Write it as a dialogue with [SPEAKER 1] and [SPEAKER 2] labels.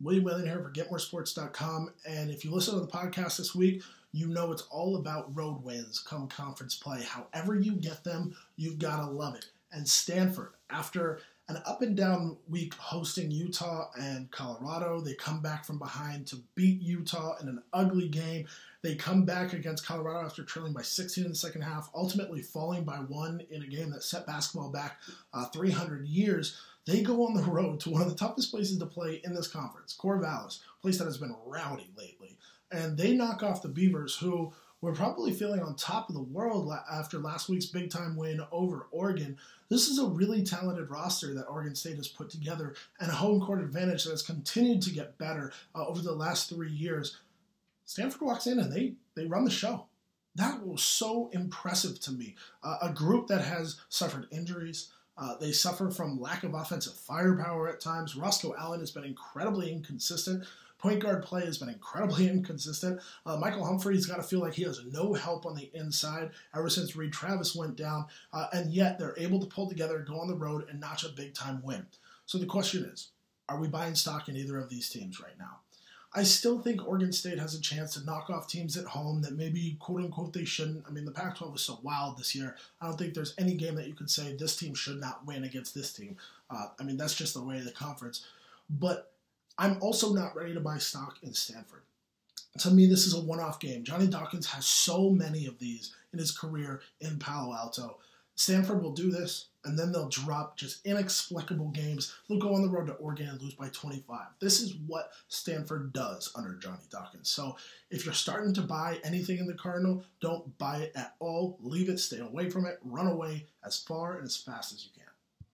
[SPEAKER 1] William Whalen here for GetMoreSports.com, and if you listen to the podcast this week, you know it's all about road wins come conference play. However you get them, you've got to love it. And Stanford, after an up-and-down week hosting Utah and Colorado, they come back from behind to beat Utah in an ugly game. They come back against Colorado after trailing by 16 in the second half, ultimately falling by 1 in a game that set basketball back 300 years. They go on the road to one of the toughest places to play in this conference, Corvallis, a place that has been rowdy lately. And they knock off the Beavers, who were probably feeling on top of the world after last week's big-time win over Oregon. This is a really talented roster that Oregon State has put together, and a home court advantage that has continued to get better over the last 3 years. Stanford walks in and they run the show. That was so impressive to me. A group that has suffered injuries. They suffer from lack of offensive firepower at times. Roscoe Allen has been incredibly inconsistent. Point guard play has been incredibly inconsistent. Michael Humphrey's got to feel like he has no help on the inside ever since Reed Travis went down, and yet they're able to pull together, go on the road, and notch a big-time win. So the question is, are we buying stock in either of these teams right now? I still think Oregon State has a chance to knock off teams at home that maybe, quote-unquote, they shouldn't. I mean, the Pac-12 is so wild this year. I don't think there's any game that you could say this team should not win against this team. I mean, that's just the way of the conference. But I'm also not ready to buy stock in Stanford. To me, this is a one-off game. Johnny Dawkins has so many of these in his career in Palo Alto. Stanford will do this, and then they'll drop just inexplicable games. They'll go on the road to Oregon and lose by 25. This is what Stanford does under Johnny Dawkins. So if you're starting to buy anything in the Cardinal, don't buy it at all. Leave it, stay away from it, run away as far and as fast as you can.